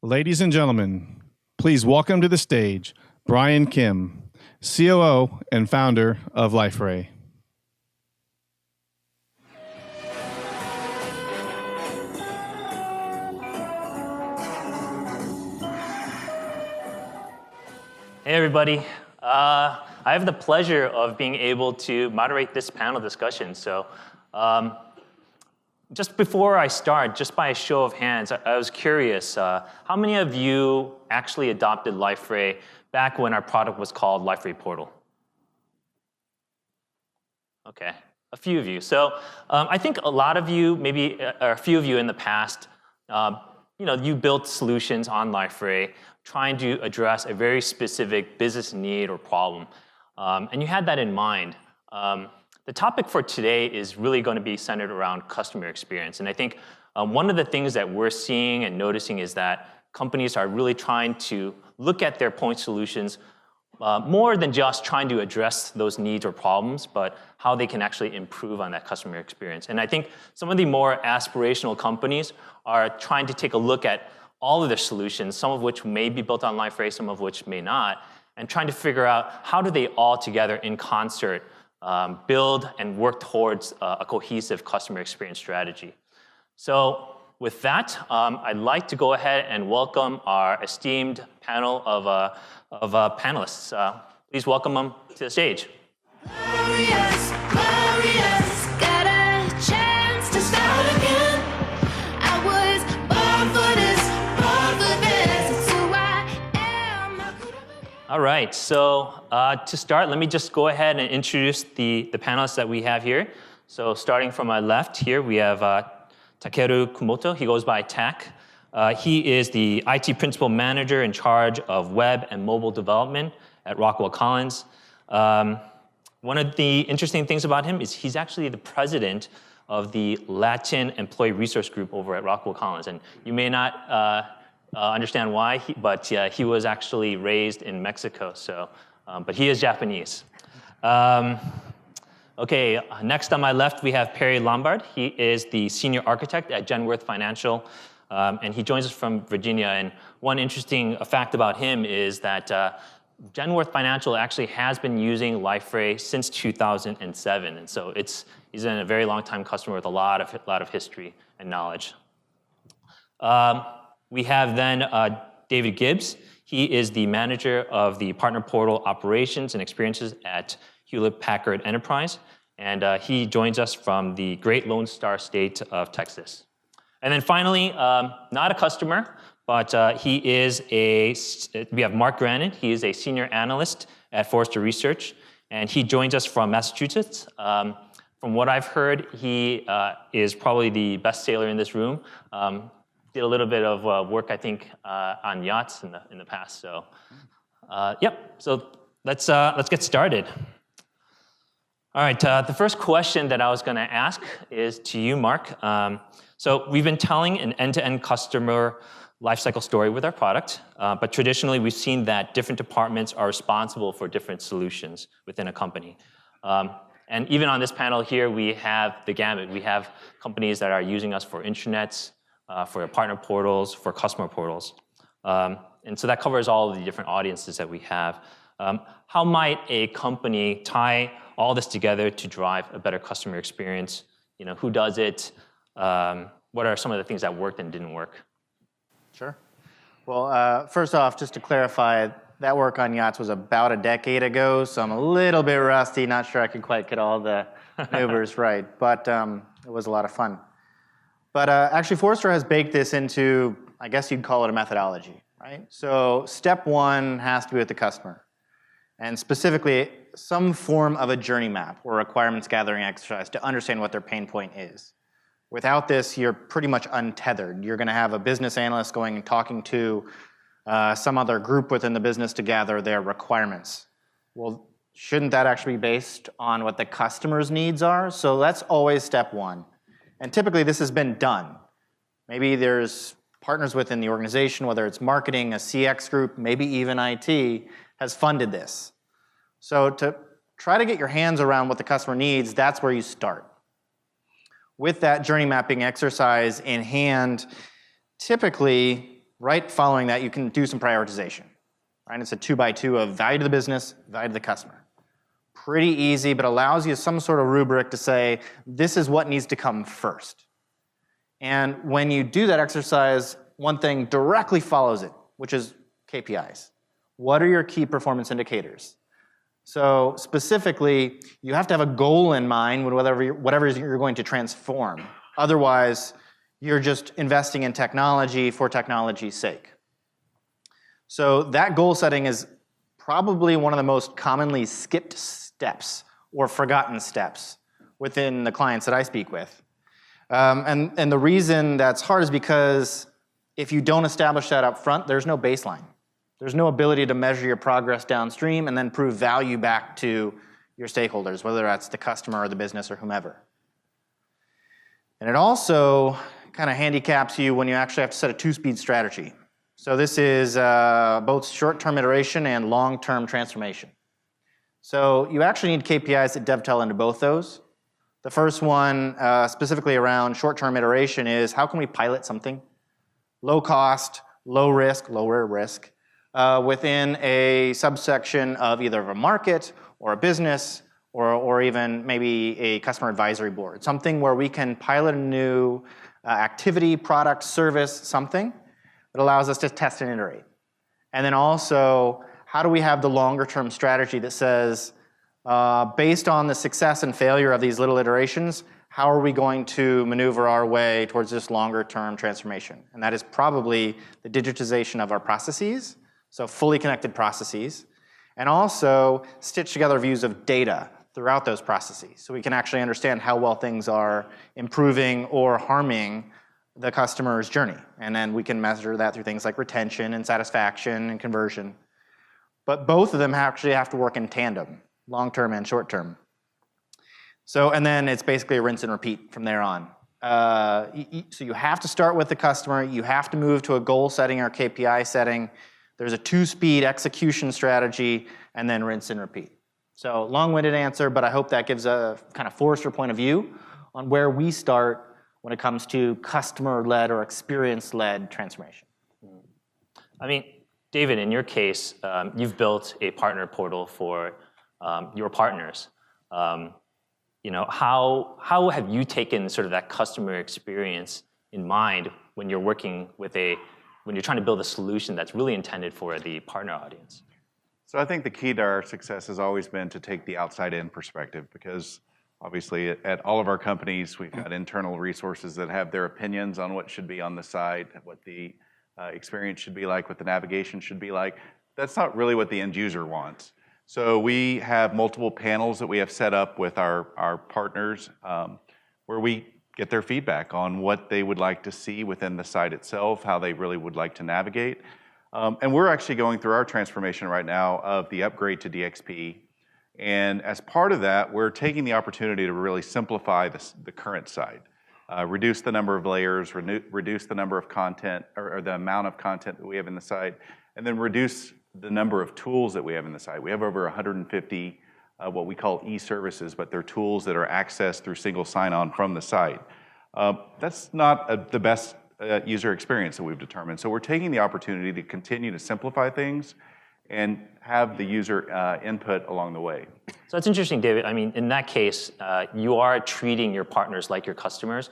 Ladies and gentlemen, please welcome to the stage Brian Kim, COO and founder of Liferay. Hey everybody, I have the pleasure of being able to moderate this panel discussion. So just before I start, just by a show of hands, I was curious, how many of you actually adopted Liferay back when our product was called Liferay Portal? Okay, a few of you. So I think a lot of you, maybe a few of you in the past, you built solutions on Liferay trying to address a very specific business need or problem. And you had that in mind. The topic for today is really going to be centered around customer experience. And I think one of the things that we're seeing and noticing is that companies are really trying to look at their point solutions more than just trying to address those needs or problems, but how they can actually improve on that customer experience. And I think some of the more aspirational companies are trying to take a look at all of their solutions, some of which may be built on Liferay, some of which may not, and trying to figure out how do they all together in concert build and work towards a cohesive customer experience strategy. So with that, I'd like to go ahead and welcome our esteemed panel of panelists. Please welcome them to the stage. Glorious, glorious, got a chance to start again. I was born for this, it's who I am. All right, so to start, let me just go ahead and introduce the panelists that we have here. So starting from my left here, we have Takeru Kumoto. He goes by Tak. He is the IT Principal Manager in charge of web and mobile development at Rockwell Collins. One of the interesting things about him is he's actually the president of the Latin Employee Resource Group over at Rockwell Collins. And you may not understand why, but he was actually raised in Mexico, so, but he is Japanese. Okay, next on my left, we have Perry Lombard. He is the senior architect at Genworth Financial, and he joins us from Virginia. And one interesting fact about him is that Genworth Financial actually has been using Liferay since 2007, and so he's been a very long time customer with a lot of history and knowledge. We have then David Gibbs. He is the manager of the partner portal operations and experiences at Hewlett-Packard Enterprise, and he joins us from the great Lone Star State of Texas. And then finally, not a customer, but we have Mark Grannan. He is a senior analyst at Forrester Research, and he joins us from Massachusetts. From what I've heard, he is probably the best sailor in this room. Did a little bit of work, I think, on yachts in the past. So, yep. So let's get started. All right. The first question that I was going to ask is to you, Mark. So we've been telling an end-to-end customer lifecycle story with our product, but traditionally we've seen that different departments are responsible for different solutions within a company. And even on this panel here, we have the gamut. We have companies that are using us for intranets, for partner portals, for customer portals. And so that covers all of the different audiences that we have. How might a company tie all this together to drive a better customer experience? Who does it? What are some of the things that worked and didn't work? Sure. Well, first off, just to clarify, that work on yachts was about a decade ago, so I'm a little bit rusty, not sure I could quite get all the maneuvers right, but it was a lot of fun. But actually, Forrester has baked this into, I guess you'd call it a methodology, right? So step one has to be with the customer, and specifically some form of a journey map or requirements gathering exercise to understand what their pain point is. Without this, you're pretty much untethered. You're going to have a business analyst going and talking to some other group within the business to gather their requirements. Well, shouldn't that actually be based on what the customer's needs are? So that's always step one. And typically this has been done. Maybe there's partners within the organization, whether it's marketing, a CX group, maybe even IT, has funded this. So to try to get your hands around what the customer needs, that's where you start. With that journey mapping exercise in hand, typically Right following that, you can do some prioritization. Right? It's a 2x2 of value to the business, value to the customer. Pretty easy, but allows you some sort of rubric to say, this is what needs to come first. And when you do that exercise, one thing directly follows it, which is KPIs. What are your key performance indicators? So specifically, you have to have a goal in mind with whatever you're going to transform. Otherwise, you're just investing in technology for technology's sake. So that goal setting is probably one of the most commonly skipped steps or forgotten steps within the clients that I speak with. And the reason that's hard is because if you don't establish that up front, there's no baseline. There's no ability to measure your progress downstream and then prove value back to your stakeholders, whether that's the customer or the business or whomever. And it also kind of handicaps you when you actually have to set a two-speed strategy. So this is both short-term iteration and long-term transformation. So you actually need KPIs that dovetail into both those. The first one, specifically around short-term iteration, is how can we pilot something low cost, low risk, lower risk, within a subsection of either a market or a business or even maybe a customer advisory board. Something where we can pilot a new activity, product, service, something that allows us to test and iterate. And then also, how do we have the longer term strategy that says, based on the success and failure of these little iterations, how are we going to maneuver our way towards this longer term transformation? And that is probably the digitization of our processes, so fully connected processes, and also stitch together views of data throughout those processes so we can actually understand how well things are improving or harming the customer's journey. And then we can measure that through things like retention and satisfaction and conversion. But both of them actually have to work in tandem, long-term and short-term. So, and then it's basically a rinse and repeat from there on. So you have to start with the customer, you have to move to a goal setting or KPI setting. There's a two-speed execution strategy, and then rinse and repeat. So long-winded answer, but I hope that gives a kind of Forrester point of view on where we start when it comes to customer-led or experience-led transformation. I mean, David, in your case, you've built a partner portal for your partners. You know, how have you taken sort of that customer experience in mind when you're working with when you're trying to build a solution that's really intended for the partner audience? So I think the key to our success has always been to take the outside-in perspective, because obviously at all of our companies, we've got internal resources that have their opinions on what should be on the site, what the experience should be like, what the navigation should be like. That's not really what the end user wants. So we have multiple panels that we have set up with our partners where we get their feedback on what they would like to see within the site itself, how they really would like to navigate. And we're actually going through our transformation right now of the upgrade to DXP. And as part of that, we're taking the opportunity to really simplify the current site. Reduce the number of layers, reduce the number of content or the amount of content that we have in the site, and then reduce the number of tools that we have in the site. We have over 150 what we call e-services, but they're tools that are accessed through single sign-on from the site. That's not the best user experience that we've determined. So we're taking the opportunity to continue to simplify things and have the user input along the way. So that's interesting, David. I mean, in that case, you are treating your partners like your customers.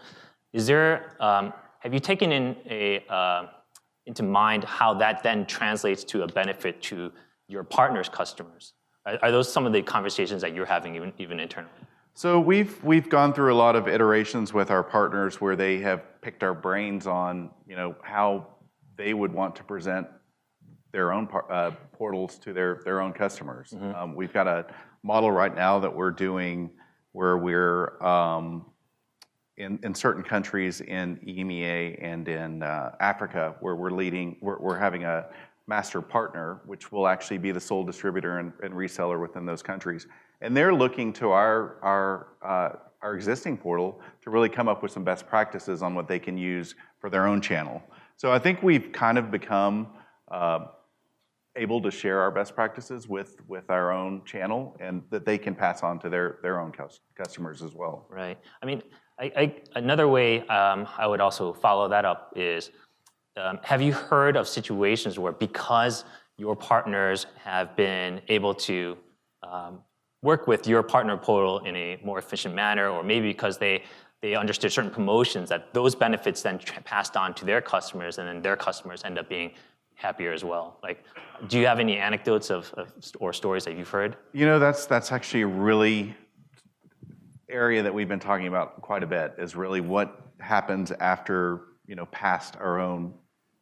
Is there, have you taken into mind how that then translates to a benefit to your partners' customers? Are those some of the conversations that you're having even internally? So we've gone through a lot of iterations with our partners where they have picked our brains on, you know, how they would want to present their own portals to their own customers. Mm-hmm. We've got a model right now that we're doing where we're in certain countries in EMEA and in Africa where we're having a master partner, which will actually be the sole distributor and reseller within those countries. And they're looking to our existing portal to really come up with some best practices on what they can use for their own channel. So I think we've kind of become able to share our best practices with our own channel, and that they can pass on to their own customers as well. Right. I mean, another way I would also follow that up is, have you heard of situations where because your partners have been able to work with your partner portal in a more efficient manner, or maybe because they understood certain promotions, that those benefits then passed on to their customers, and then their customers end up being happier as well? Like, do you have any anecdotes or stories that you've heard? You know, that's actually a really area that we've been talking about quite a bit, is really what happens after, past our own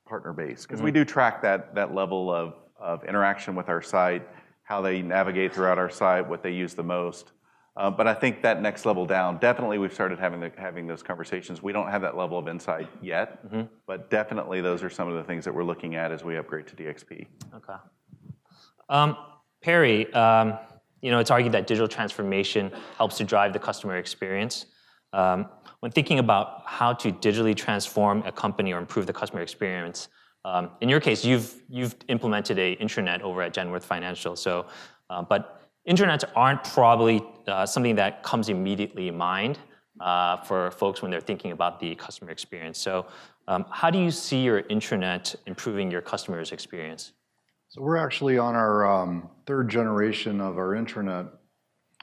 partner base. Because we do track that level of interaction with our site, how they navigate throughout our site, what they use the most. But I think that next level down, definitely we've started having those conversations. We don't have that level of insight yet, but definitely those are some of the things that we're looking at as we upgrade to DXP. Okay. Perry, it's argued that digital transformation helps to drive the customer experience. When thinking about how to digitally transform a company or improve the customer experience, in your case, you've implemented a intranet over at Genworth Financial. So, but intranets aren't probably something that comes immediately in mind for folks when they're thinking about the customer experience. So, how do you see your intranet improving your customers' experience? So we're actually on our third generation of our intranet,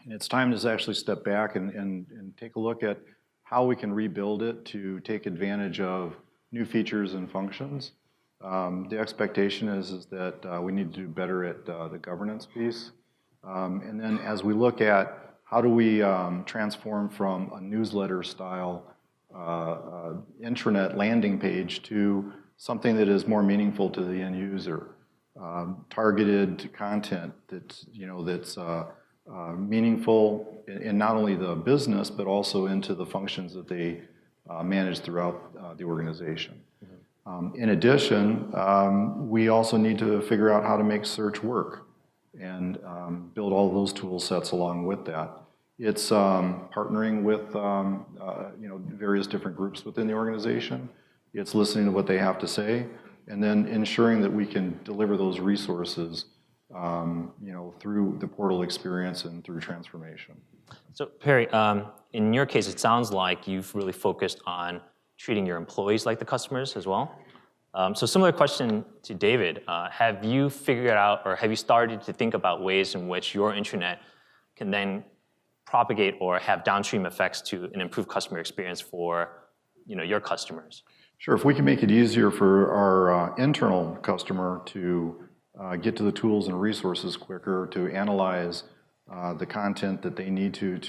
and it's time to actually step back and take a look at how we can rebuild it to take advantage of new features and functions. The expectation is that we need to do better at the governance piece. And then as we look at how do we transform from a newsletter style intranet landing page to something that is more meaningful to the end user, targeted content that's meaningful in not only the business but also into the functions that they manage throughout the organization. In addition, we also need to figure out how to make search work and build all those tool sets along with that. It's partnering with various different groups within the organization. It's listening to what they have to say, and then ensuring that we can deliver those resources through the portal experience and through transformation. So Perry, in your case, it sounds like you've really focused on treating your employees like the customers as well. So similar question to David, have you figured out, or have you started to think about ways in which your intranet can then propagate or have downstream effects to an improved customer experience for your customers? Sure, if we can make it easier for our internal customer to get to the tools and resources quicker, to analyze the content that they need to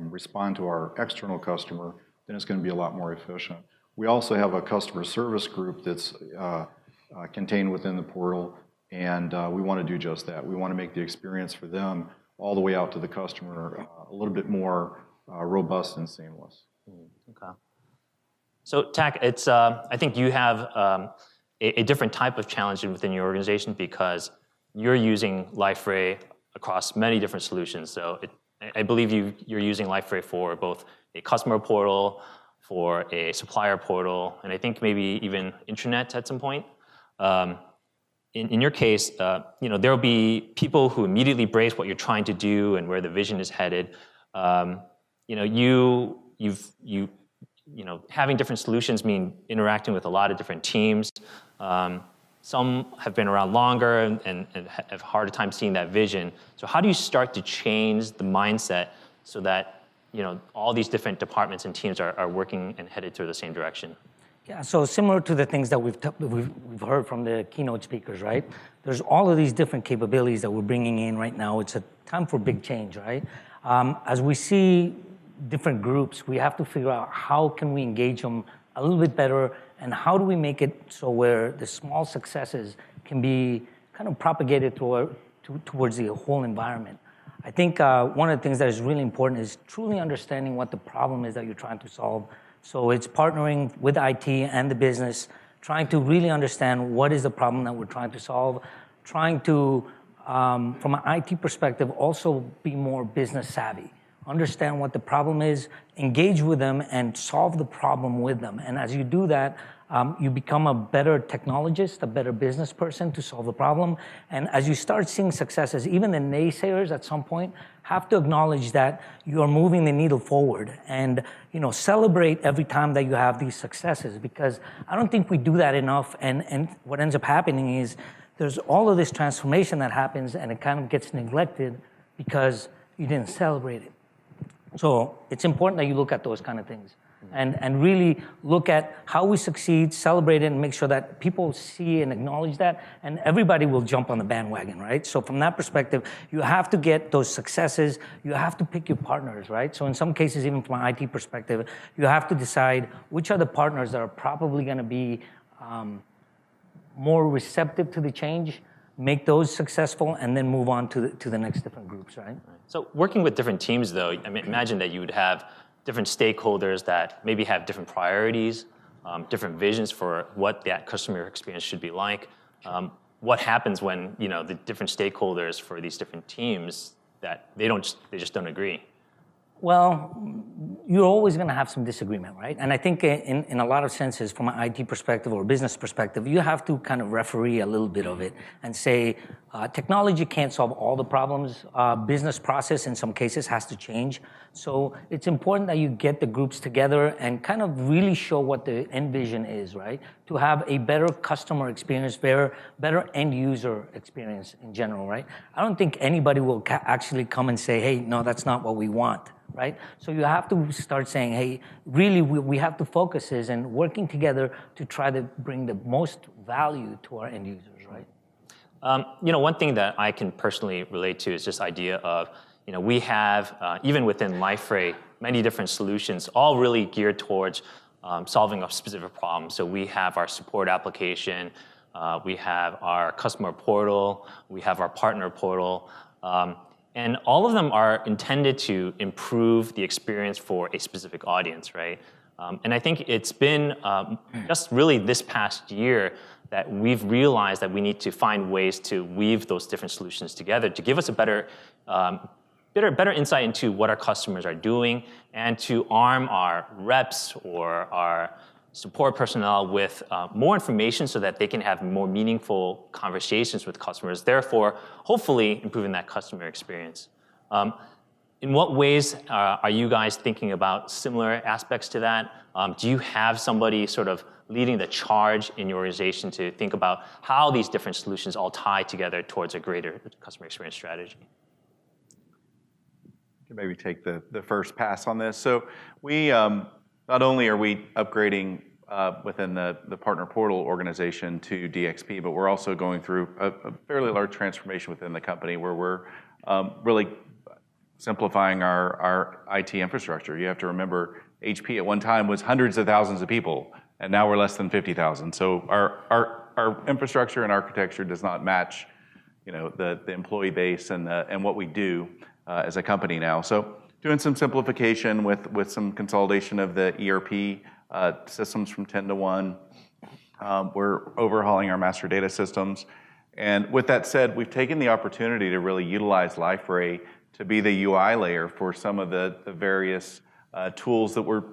respond to our external customer, then it's going to be a lot more efficient. We also have a customer service group that's contained within the portal, and we want to do just that. We want to make the experience for them all the way out to the customer a little bit more robust and seamless. Okay. So Tak, it's I think you have a different type of challenge within your organization because you're using Liferay across many different solutions. So I believe you're using Liferay for both a customer portal, for a supplier portal, and I think maybe even intranet at some point. In your case, there will be people who immediately embrace what you're trying to do and where the vision is headed. Having different solutions mean interacting with a lot of different teams. Some have been around longer and have a harder time seeing that vision. So how do you start to change the mindset so that all these different departments and teams are working and headed to the same direction? Yeah, so similar to the things that we've heard from the keynote speakers, right? There's all of these different capabilities that we're bringing in right now. It's a time for big change, right? As we see different groups, we have to figure out how can we engage them a little bit better, and how do we make it so where the small successes can be kind of propagated towards the whole environment. I think one of the things that is really important is truly understanding what the problem is that you're trying to solve. So it's partnering with IT and the business, trying to really understand what is the problem that we're trying to solve, trying to, from an IT perspective, also be more business savvy, understand what the problem is, engage with them, and solve the problem with them. And as you do that, you become a better technologist, a better business person to solve the problem. And as you start seeing successes, even the naysayers at some point have to acknowledge that you are moving the needle forward, and celebrate every time that you have these successes, because I don't think we do that enough. And what ends up happening is there's all of this transformation that happens, and it kind of gets neglected because you didn't celebrate it. So it's important that you look at those kind of things and really look at how we succeed, celebrate it, and make sure that people see and acknowledge that, and everybody will jump on the bandwagon, right? So from that perspective, you have to get those successes. You have to pick your partners, right? So in some cases, even from an IT perspective, you have to decide which are the partners that are probably going to be more receptive to the change, make those successful, and then move on to the next different groups, right? So working with different teams, though, I mean, imagine that you would have different stakeholders that maybe have different priorities, different visions for what that customer experience should be like. What happens when the different stakeholders for these different teams that they just don't agree? Well, you're always going to have some disagreement, right? And I think in a lot of senses, from an IT perspective or business perspective, you have to kind of referee a little bit of it and say, technology can't solve all the problems. Business process, in some cases, has to change. So it's important that you get the groups together and kind of really show what the end vision is, right? To have a better customer experience, better end user experience in general, right? I don't think anybody will actually come and say, hey, no, that's not what we want. Right? So you have to start saying, hey, really, we have to focus is and working together to try to bring the most value to our end users, right? One thing that I can personally relate to is this idea of, we have, even within Liferay, many different solutions, all really geared towards solving a specific problem. So we have our support application, we have our customer portal, we have our partner portal, and all of them are intended to improve the experience for a specific audience, right? And I think it's been just really this past year that we've realized that we need to find ways to weave those different solutions together to give us a better insight into what our customers are doing, and to arm our reps or our support personnel with more information so that they can have more meaningful conversations with customers, therefore, hopefully improving that customer experience. In what ways are you guys thinking about similar aspects to that? Do you have somebody sort of leading the charge in your organization to think about how these different solutions all tie together towards a greater customer experience strategy? Can maybe take the first pass on this. So we not only are we upgrading within the partner portal organization to DXP, but we're also going through a fairly large transformation within the company where we're really simplifying our IT infrastructure. You have to remember, HP at one time was hundreds of thousands of people, and now we're less than 50,000. So our infrastructure and architecture does not match, the employee base and what we do as a company now. So doing some simplification with some consolidation of the ERP systems from 10 to 1. We're overhauling our master data systems. And with that said, we've taken the opportunity to really utilize Liferay to be the UI layer for some of the various tools that were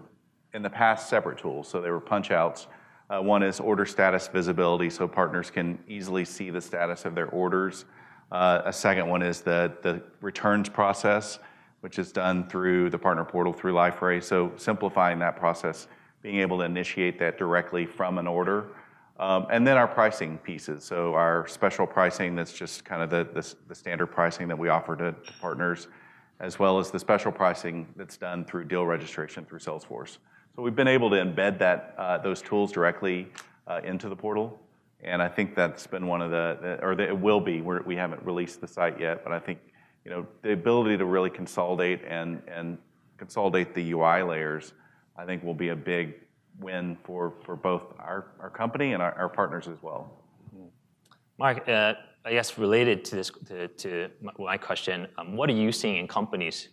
in the past separate tools. So they were punch outs. One is order status visibility, so partners can easily see the status of their orders. A second one is the returns process, which is done through the partner portal through Liferay. So simplifying that process, being able to initiate that directly from an order. And then our pricing pieces. So our special pricing, that's just kind of the standard pricing that we offer to partners, as well as the special pricing that's done through deal registration through Salesforce. So we've been able to embed those tools directly into the portal. And I think that's been one of it will be, we haven't released the site yet, but I think the ability to really consolidate and consolidate the UI layers, I think will be a big win for both our company and our partners as well. Mark, I guess related to this, to my question, what are you seeing in companies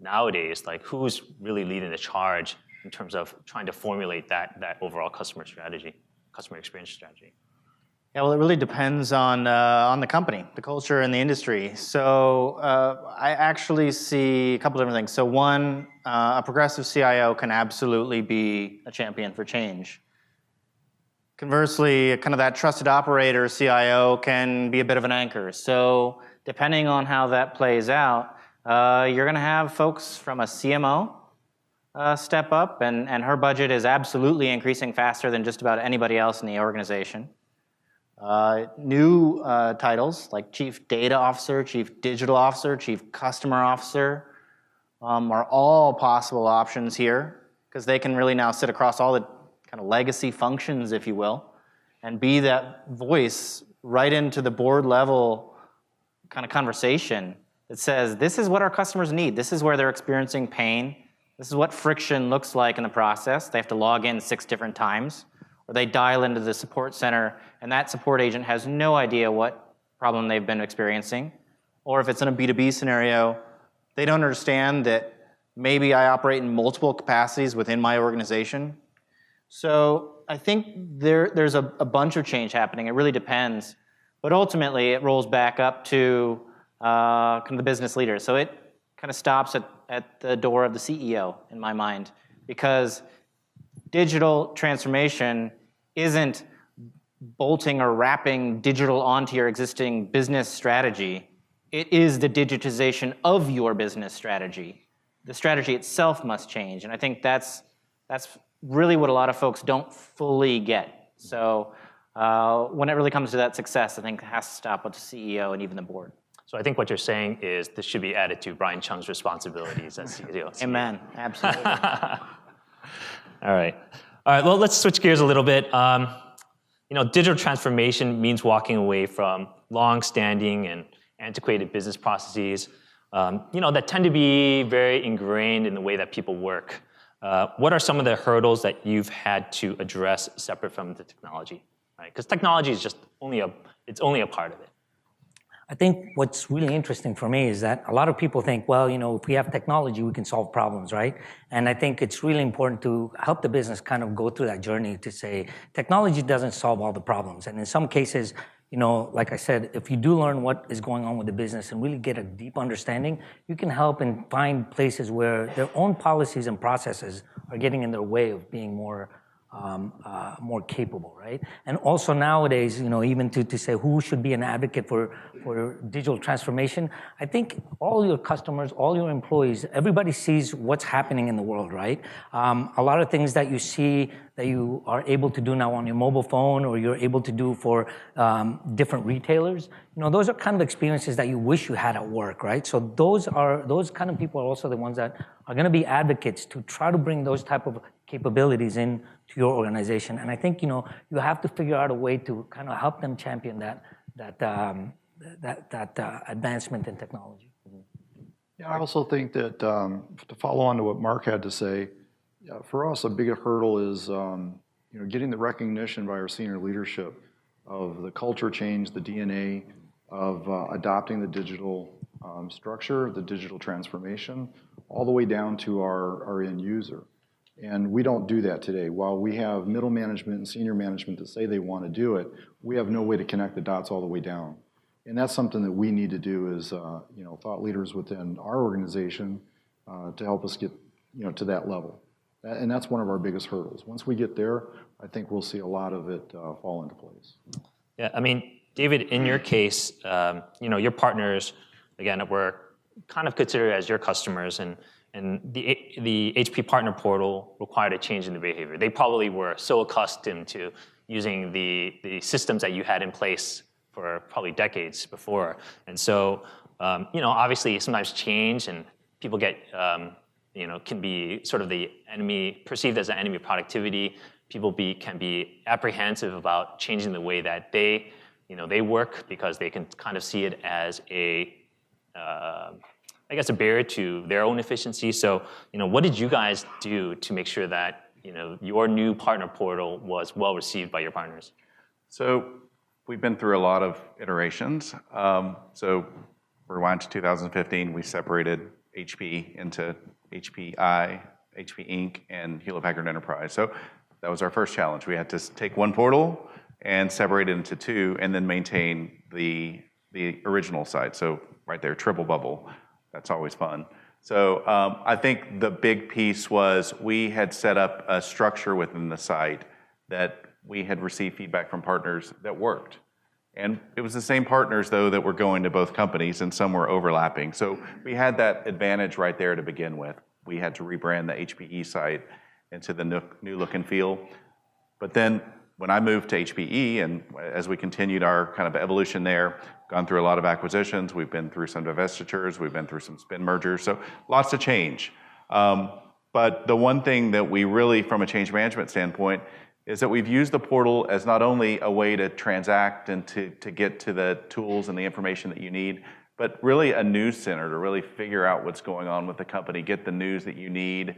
nowadays? Like, who's really leading the charge in terms of trying to formulate that overall customer experience strategy? Yeah, well, it really depends on the company, the culture, and the industry. So I actually see a couple different things. So one, a progressive CIO can absolutely be a champion for change. Conversely, kind of that trusted operator CIO can be a bit of an anchor. So depending on how that plays out, you're going to have folks from a CMO step up, and her budget is absolutely increasing faster than just about anybody else in the organization. New titles like Chief Data Officer, Chief Digital Officer, Chief Customer Officer are all possible options here because they can really now sit across all the kind of legacy functions, if you will, and be that voice right into the board level kind of conversation that says, this is what our customers need. This is where they're experiencing pain. This is what friction looks like in the process. They have to log in 6 different times. Or they dial into the support center, and that support agent has no idea what problem they've been experiencing. Or if it's in a B2B scenario, they don't understand that maybe I operate in multiple capacities within my organization. So I think there's a bunch of change happening. It really depends. But ultimately, it rolls back up to kind of the business leader. So it kind of stops at the door of the CEO, in my mind, because digital transformation isn't bolting or wrapping digital onto your existing business strategy. It is the digitization of your business strategy. The strategy itself must change, and I think that's really what a lot of folks don't fully get. So when it really comes to that success, I think it has to stop with the CEO and even the board. So I think what you're saying is this should be added to Brian Chung's responsibilities as CEO. Amen, absolutely. All right. Well, let's switch gears a little bit. Digital transformation means walking away from long-standing and antiquated business processes, that tend to be very ingrained in the way that people work. What are some of the hurdles that you've had to address separate from the technology? Right? Because technology is just only a part of it. I think what's really interesting for me is that a lot of people think, well, if we have technology, we can solve problems, right? And I think it's really important to help the business kind of go through that journey to say, technology doesn't solve all the problems. And in some cases, like I said, if you do learn what is going on with the business and really get a deep understanding, you can help and find places where their own policies and processes are getting in their way of being more capable, right? And also nowadays, even to say who should be an advocate for digital transformation, I think all your customers, all your employees, everybody sees what's happening in the world, right? A lot of things that you see that you are able to do now on your mobile phone or you're able to do for different retailers, those are kind of experiences that you wish you had at work, right? So those kind of people are also the ones that are going to be advocates to try to bring those type of capabilities in to your organization. And I think, you have to figure out a way to kind of help them champion that advancement in technology. Yeah, I also think that to follow on to what Mark had to say, for us, a big hurdle is getting the recognition by our senior leadership of the culture change, the DNA of adopting the digital structure, the digital transformation, all the way down to our end user. And we don't do that today. While we have middle management and senior management that say they want to do it, we have no way to connect the dots all the way down. And that's something that we need to do as thought leaders within our organization to help us get to that level. And that's one of our biggest hurdles. Once we get there, I think we'll see a lot of it fall into place. Yeah, I mean, David, in your case, your partners, again, were kind of considered as your customers, and the HP Partner Portal required a change in the behavior. They probably were so accustomed to using the systems that you had in place for probably decades before. And so, obviously sometimes change and people get, can be sort of the enemy, perceived as an enemy of productivity. People can be apprehensive about changing the way that they work because they can kind of see it as a barrier to their own efficiency. So, what did you guys do to make sure that, your new partner portal was well received by your partners? So we've been through a lot of iterations. So rewind to 2015, we separated HP into HPI, HP Inc., and Hewlett Packard Enterprise. So that was our first challenge. We had to take one portal and separate it into two, and then maintain the original site. So right there, triple bubble. That's always fun. So I think the big piece was we had set up a structure within the site that we had received feedback from partners that worked. And it was the same partners, though, that were going to both companies, and some were overlapping. So we had that advantage right there to begin with. We had to rebrand the HPE site into the new look and feel. But then when I moved to HPE, and as we continued our kind of evolution there, gone through a lot of acquisitions, we've been through some divestitures, we've been through some spin mergers, so lots of change. But the one thing that we really, from a change management standpoint, is that we've used the portal as not only a way to transact and to get to the tools and the information that you need, but really a news center to really figure out what's going on with the company, get the news that you need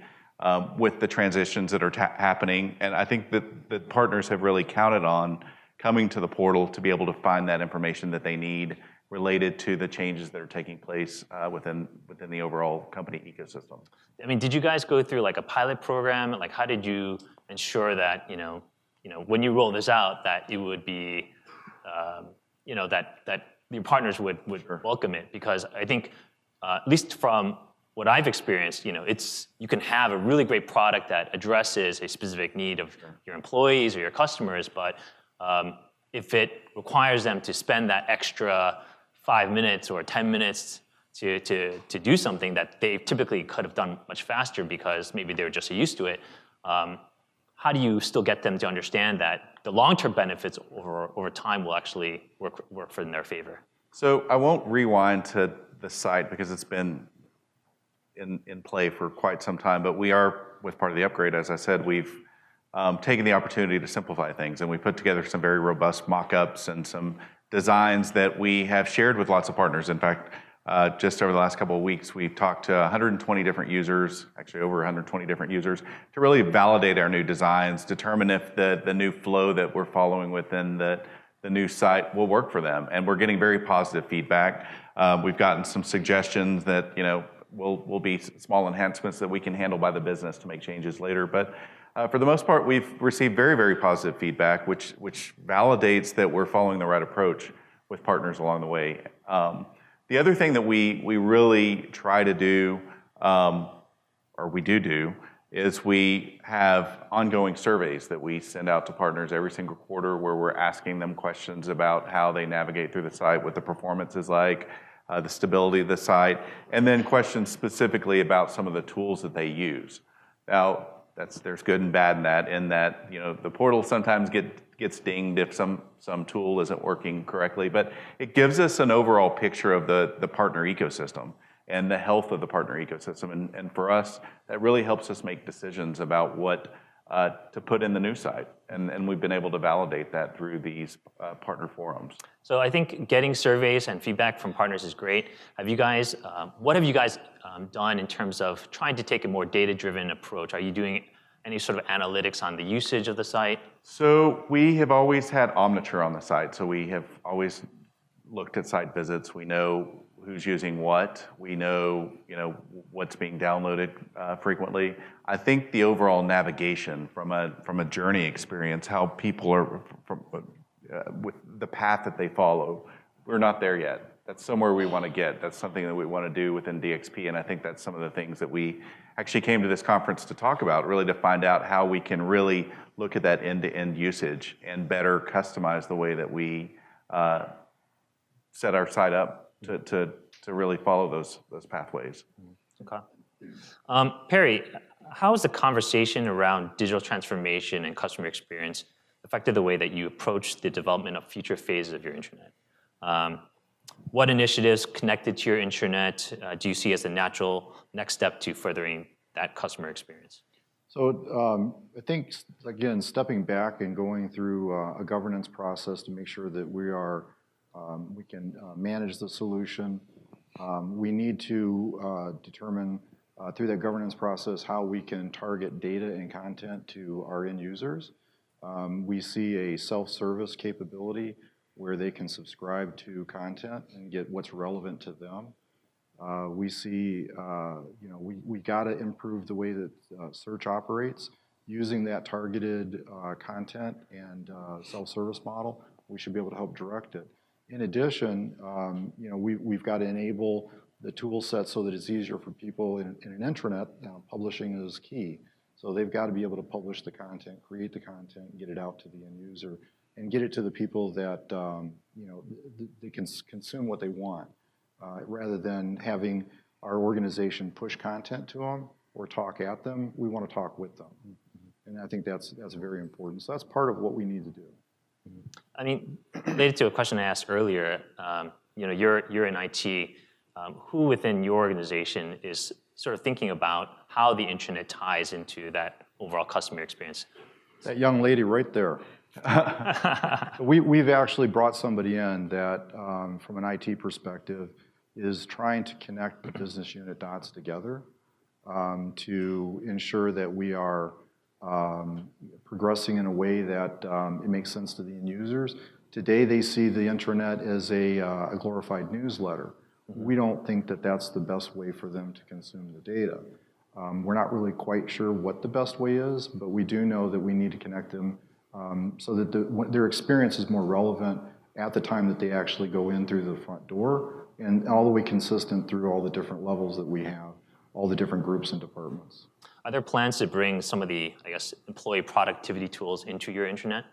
with the transitions that are happening. And I think that the partners have really counted on coming to the portal to be able to find that information that they need related to the changes that are taking place within the overall company ecosystem. I mean, did you guys go through like a pilot program? Like, how did you ensure that when you roll this out, that it would be, that your partners would welcome it? Because I think, at least from what I've experienced, you can have a really great product that addresses a specific need of your employees or your customers, but if it requires them to spend that extra 5 minutes or 10 minutes to do something that they typically could have done much faster because maybe they were just so used to it, how do you still get them to understand that the long-term benefits over time will actually work for in their favor? So I won't rewind to the site because it's been in play for quite some time, but we are, with part of the upgrade, as I said, we've taken the opportunity to simplify things, and we put together some very robust mock-ups and some designs that we have shared with lots of partners. In fact, just over the last couple of weeks, we've talked to 120 different users, actually over 120 different users, to really validate our new designs, determine if the new flow that we're following within the new site will work for them. And we're getting very positive feedback. We've gotten some suggestions that will be small enhancements that we can handle by the business to make changes later. But for the most part, we've received very, very positive feedback, which validates that we're following the right approach with partners along the way. The other thing that we really try to do, or we do, is we have ongoing surveys that we send out to partners every single quarter where we're asking them questions about how they navigate through the site, what the performance is like, the stability of the site, and then questions specifically about some of the tools that they use. Now, there's good and bad in that the portal sometimes gets dinged if some tool isn't working correctly, but it gives us an overall picture of the partner ecosystem and the health of the partner ecosystem. And for us, that really helps us make decisions about what to put in the new site. And we've been able to validate that through these partner forums. So I think getting surveys and feedback from partners is great. What have you guys done in terms of trying to take a more data-driven approach? Are you doing any sort of analytics on the usage of the site? So we have always had Omniture on the site. So we have always looked at site visits. We know who's using what. We know, what's being downloaded frequently. I think the overall navigation from a journey experience, how people are with the path that they follow, we're not there yet. That's somewhere we want to get. That's something that we want to do within DXP, and I think that's some of the things that we actually came to this conference to talk about, really to find out how we can really look at that end-to-end usage and better customize the way that we set our site up to really follow those pathways. Okay. Perry, how has the conversation around digital transformation and customer experience affected the way that you approach the development of future phases of your intranet? What initiatives connected to your intranet do you see as a natural next step to furthering that customer experience? So I think, again, stepping back and going through a governance process to make sure that we can manage the solution. We need to determine through that governance process how we can target data and content to our end users. We see a self-service capability where they can subscribe to content and get what's relevant to them. We see, we got to improve the way that search operates using that targeted content and self-service model, we should be able to help direct it. In addition, we've got to enable the tool set so that it's easier for people in an intranet. Publishing is key. So they've got to be able to publish the content, create the content, get it out to the end user, and get it to the people that they can consume what they want, rather than having our organization push content to them or talk at them. We want to talk with them, and I think that's very important. So that's part of what we need to do. I mean, related to a question I asked earlier, you're in IT. Who within your organization is sort of thinking about how the intranet ties into that overall customer experience? That young lady right there. We've actually brought somebody in that, from an IT perspective, is trying to connect the business unit dots together to ensure that we are progressing in a way that it makes sense to the end users. Today, they see the intranet as a glorified newsletter. We don't think that that's the best way for them to consume the data. We're not really quite sure what the best way is, but we do know that we need to connect them so that their experience is more relevant at the time that they actually go in through the front door, and all the way consistent through all the different levels that we have, all the different groups and departments. Are there plans to bring some of the, employee productivity tools into your intranet?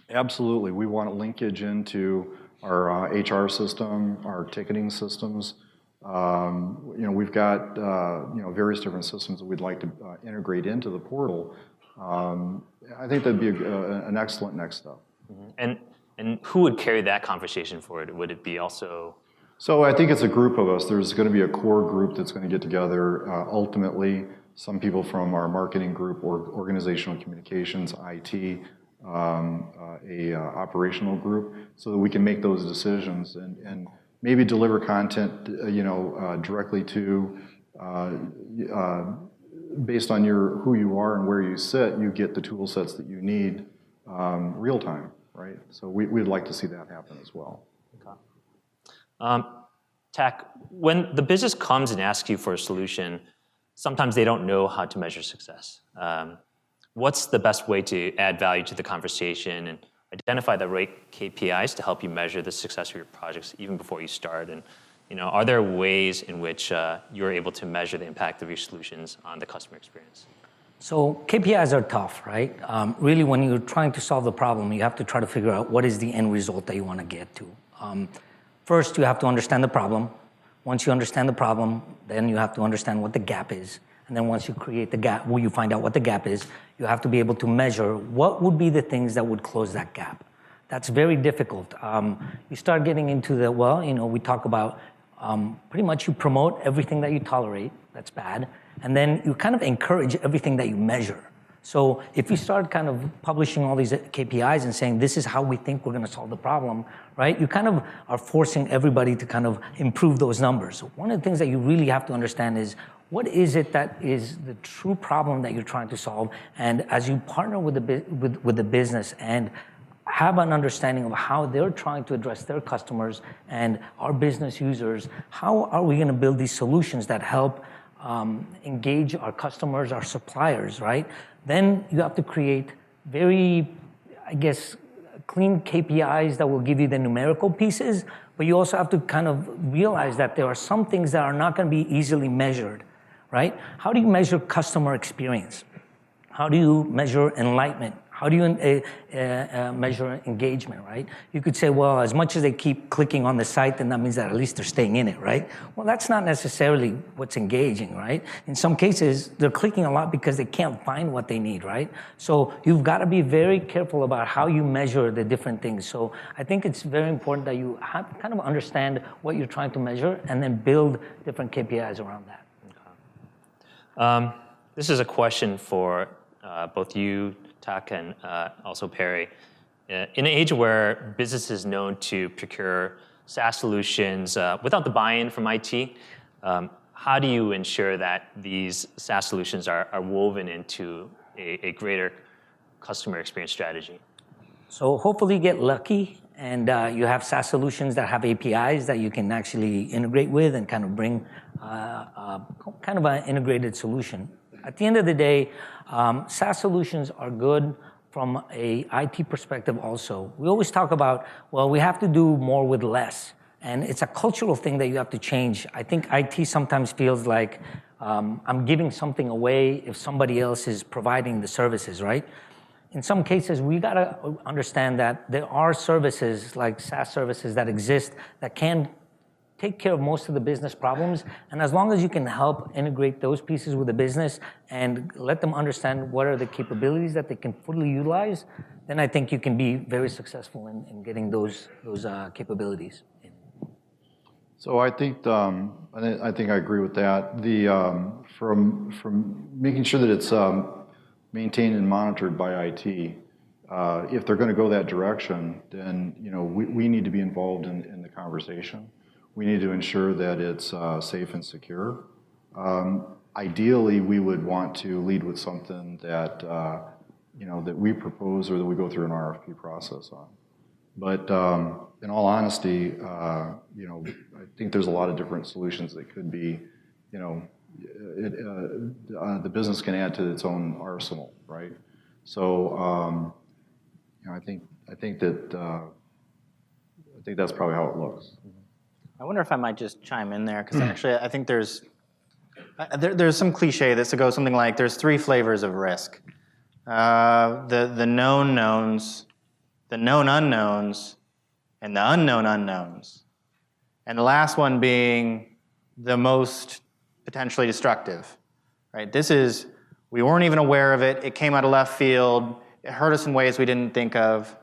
Absolutely. We want a linkage into our HR system, our ticketing systems. We've got various different systems that we'd like to integrate into the portal. I think that'd be an excellent next step. Mm-hmm. And who would carry that conversation forward? Would it be also? So I think it's a group of us. There's going to be a core group that's going to get together. Ultimately, some people from our marketing group or organizational communications, IT, a operational group, so that we can make those decisions and maybe deliver content, directly to, based on who you are and where you sit, you get the tool sets that you need real time, right? So we'd like to see that happen as well. Okay. Tak, when the business comes and asks you for a solution, sometimes they don't know how to measure success. What's the best way to add value to the conversation and identify the right KPIs to help you measure the success of your projects even before you start? And are there ways in which you're able to measure the impact of your solutions on the customer experience? So KPIs are tough, right? Really, when you're trying to solve the problem, you have to try to figure out what is the end result that you want to get to. First, you have to understand the problem. Once you understand the problem, then you have to understand what the gap is. And then once you create the gap, when you find out what the gap is, you have to be able to measure what would be the things that would close that gap. That's very difficult. You start getting into we talk about pretty much you promote everything that you tolerate, that's bad, and then you kind of encourage everything that you measure. So if you start kind of publishing all these KPIs and saying, this is how we think we're going to solve the problem, right? You kind of are forcing everybody to kind of improve those numbers. So one of the things that you really have to understand is, what is it that is the true problem that you're trying to solve? And as you partner with the business and have an understanding of how they're trying to address their customers and our business users, how are we going to build these solutions that help engage our customers, our suppliers, right? Then you have to create very, clean KPIs that will give you the numerical pieces, but you also have to kind of realize that there are some things that are not going to be easily measured, right? How do you measure customer experience? How do you measure enlightenment? How do you measure engagement, right? You could say, well, as much as they keep clicking on the site, then that means that at least they're staying in it, right? Well, that's not necessarily what's engaging, right? In some cases, they're clicking a lot because they can't find what they need, right? So you've got to be very careful about how you measure the different things. So I think it's very important that you kind of understand what you're trying to measure and then build different KPIs around that. Okay. This is a question for both you, Tak, and also Perry. In an age where business is known to procure SaaS solutions without the buy-in from IT, how do you ensure that these SaaS solutions are woven into a greater customer experience strategy? So hopefully you get lucky and you have SaaS solutions that have APIs that you can actually integrate with and kind of bring kind of an integrated solution. at the end of the day, SaaS solutions are good from a IT perspective also. We always talk about, well, we have to do more with less. And it's a cultural thing that you have to change. I think IT sometimes feels like I'm giving something away if somebody else is providing the services, right? In some cases, we gotta understand that there are services like SaaS services that exist that can take care of most of the business problems. And as long as you can help integrate those pieces with the business and let them understand what are the capabilities that they can fully utilize, then I think you can be very successful in getting those capabilities. So I think I agree with that. From making sure that it's maintained and monitored by IT, if they're going to go that direction, then we need to be involved in the conversation. We need to ensure that it's safe and secure. Ideally, we would want to lead with something that that we propose or that we go through an RFP process on. But in all honesty, I think there's a lot of different solutions that could be, the business can add to its own arsenal, right? So, I think that's probably how it looks. I wonder if I might just chime in there, because actually I think there's some cliche that goes something like there's 3 flavors of risk. The known knowns, the known unknowns, and the unknown unknowns. And the last one being the most potentially destructive, right? This is, we weren't even aware of it, it came out of left field, it hurt us in ways we didn't think of.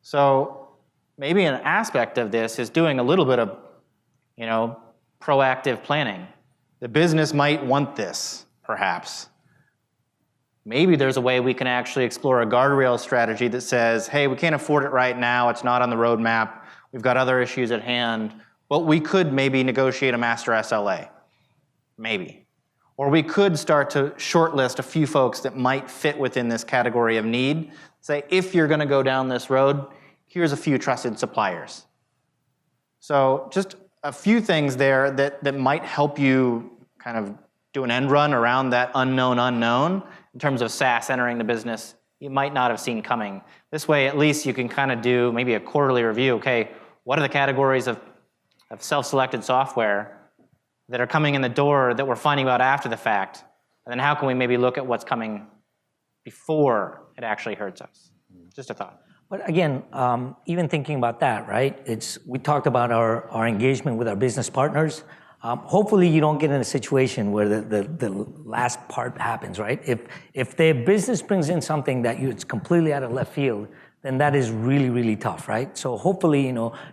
So maybe an aspect of this is doing a little bit of, proactive planning. The business might want this, perhaps. Maybe there's a way we can actually explore a guardrail strategy that says, hey, we can't afford it right now, it's not on the roadmap, we've got other issues at hand, but we could maybe negotiate a master SLA. Maybe. Or we could start to shortlist a few folks that might fit within this category of need. Say, if you're going to go down this road, here's a few trusted suppliers. So just a few things there that might help you kind of do an end run around that unknown unknown in terms of SaaS entering the business you might not have seen coming. This way, at least you can kind of do maybe a quarterly review. Okay, what are the categories of self-selected software that are coming in the door that we're finding out after the fact? And then how can we maybe look at what's coming before it actually hurts us? Just a thought. But again, even thinking about that, right? We talked about our engagement with our business partners. Hopefully you don't get in a situation where the last part happens, right? If the business brings in something that it's completely out of left field, then that is really, really tough, right? So hopefully,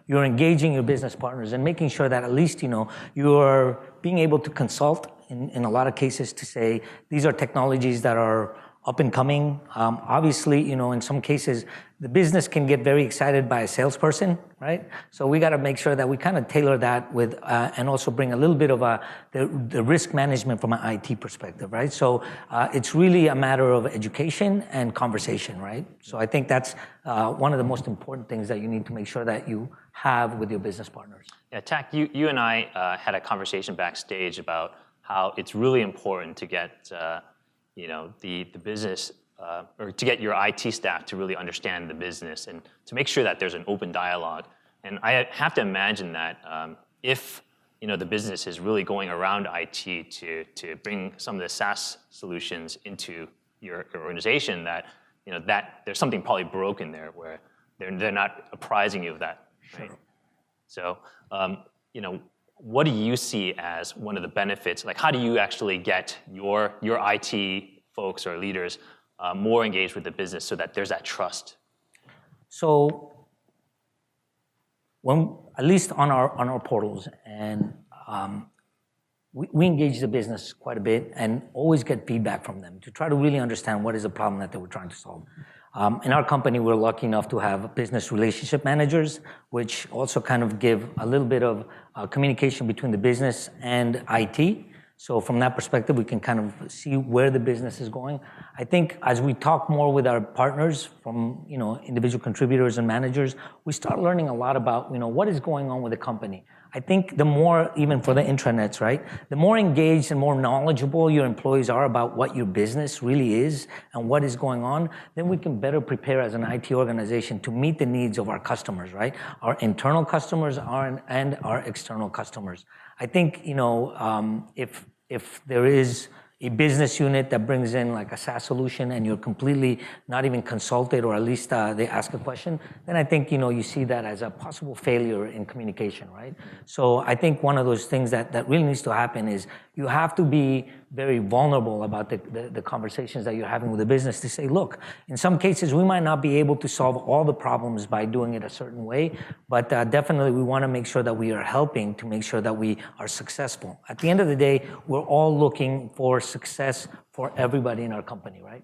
you're engaging your business partners and making sure that at least, you're being able to consult in a lot of cases to say, these are technologies that are up and coming. Obviously, in some cases, the business can get very excited by a salesperson, right? So we got to make sure that we kind of tailor that with, and also bring a little bit of the risk management from an IT perspective, right? So it's really a matter of education and conversation, right? So I think that's one of the most important things that you need to make sure that you have with your business partners. Yeah, Tak, you and I had a conversation backstage about how it's really important to get the business, or to get your IT staff to really understand the business and to make sure that there's an open dialogue. And I have to imagine that if the business is really going around IT to bring some of the SaaS solutions into your organization, that that there's something probably broken there where they're not apprising you of that. Right? Sure. So what do you see as one of the benefits? Like, how do you actually get your IT folks or leaders more engaged with the business so that there's that trust? So, at least on our portals, and we engage the business quite a bit and always get feedback from them to try to really understand what is the problem that they were trying to solve. In our company, we're lucky enough to have business relationship managers, which also kind of give a little bit of communication between the business and IT. So from that perspective, we can kind of see where the business is going. I think as we talk more with our partners from, individual contributors and managers, we start learning a lot about, what is going on with the company. I think the more, even for the intranets, right, the more engaged and more knowledgeable your employees are about what your business really is and what is going on, then we can better prepare as an IT organization to meet the needs of our customers, right? Our internal customers and our external customers. I think, if there is a business unit that brings in like a SaaS solution and you're completely not even consulted, or at least they ask a question, then I think, you see that as a possible failure in communication, right? So I think one of those things that really needs to happen is you have to be very vulnerable about the conversations that you're having with the business to say, look, in some cases we might not be able to solve all the problems by doing it a certain way, but definitely we want to make sure that we are helping to make sure that we are successful. At the end of the day, we're all looking for success for everybody in our company, right?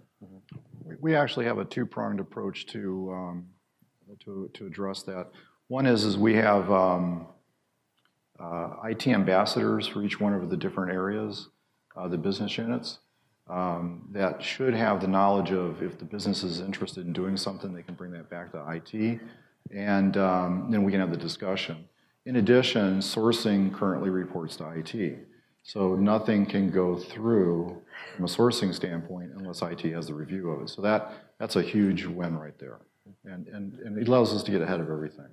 We actually have a two-pronged approach to address that. One is we have IT ambassadors for each one of the different areas, the business units, that should have the knowledge of if the business is interested in doing something, they can bring that back to IT, and then we can have the discussion. In addition, sourcing currently reports to IT. So nothing can go through from a sourcing standpoint unless IT has the review of it. So that's a huge win right there. And it allows us to get ahead of everything.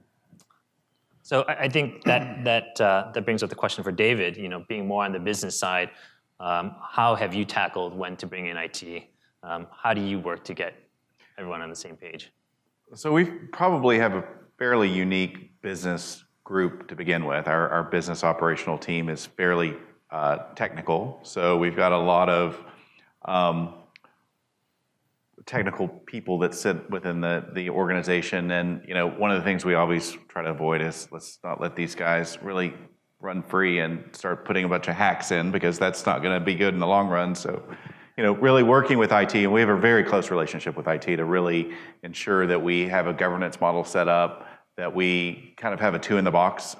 So I think that brings up the question for David, being more on the business side, how have you tackled when to bring in IT? How do you work to get everyone on the same page? So we probably have a fairly unique business group to begin with. Our business operational team is fairly technical, so we've got a lot of technical people that sit within the organization, and one of the things we always try to avoid is let's not let these guys really run free and start putting a bunch of hacks in, because that's not going to be good in the long run. So really working with IT, and we have a very close relationship with IT to really ensure that we have a governance model set up, that we kind of have a two-in-the-box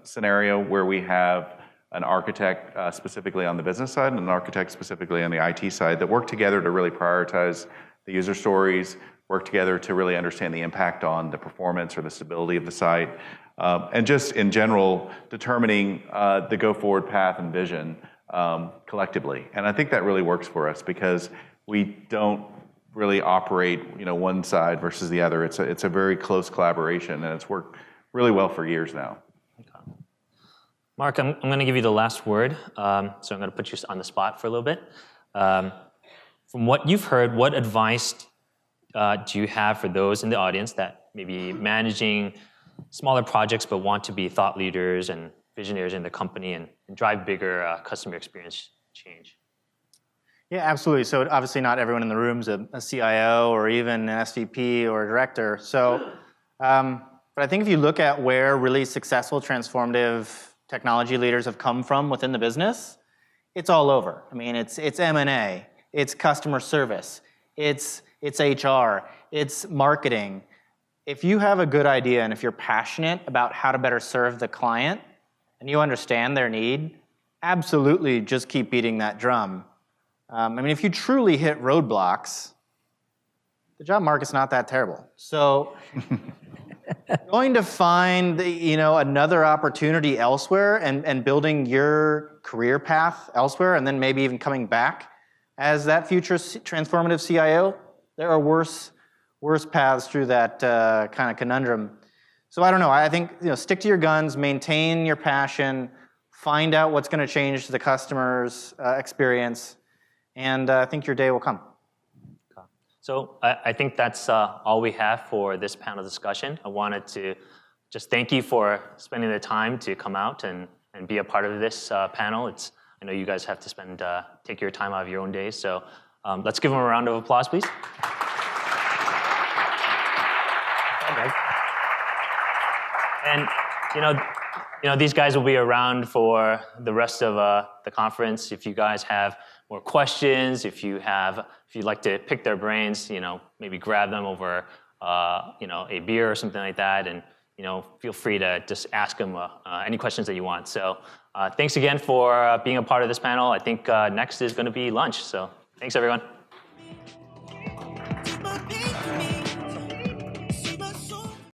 scenario where we have an architect specifically on the business side and an architect specifically on the IT side that work together to really prioritize the user stories, work together to really understand the impact on the performance or the stability of the site, and just in general determining the go-forward path and vision collectively. And I think that really works for us because we don't really operate one side versus the other. It's a very close collaboration, and it's worked really well for years now. Mark, I'm going to give you the last word, so I'm going to put you on the spot for a little bit. From what you've heard, what advice do you have for those in the audience that may be managing smaller projects but want to be thought leaders and visionaries in the company and drive bigger customer experience change? Yeah, absolutely. So obviously not everyone in the room is a CIO or even an SVP or a director. So, but I think if you look at where really successful transformative technology leaders have come from within the business, it's all over. I mean, it's M&A, it's customer service, it's HR, it's marketing. If you have a good idea and if you're passionate about how to better serve the client and you understand their need, absolutely just keep beating that drum. I mean, if you truly hit roadblocks, the job market's not that terrible. So going to find another opportunity elsewhere and building your career path elsewhere, and then maybe even coming back as that future transformative CIO, there are worse paths through that kind of conundrum. So I don't know. I think stick to your guns, maintain your passion, find out what's going to change the customer's experience, and I think your day will come. So I think that's all we have for this panel discussion. I wanted to just thank you for spending the time to come out and be a part of this panel. I know you guys have to take your time out of your own days, so let's give them a round of applause, please. And these guys will be around for the rest of the conference. If you guys have more questions, if you'd like to pick their brains, maybe grab them over a beer or something like that, and feel free to just ask them any questions that you want. So thanks again for being a part of this panel. I think next is going to be lunch. So thanks everyone.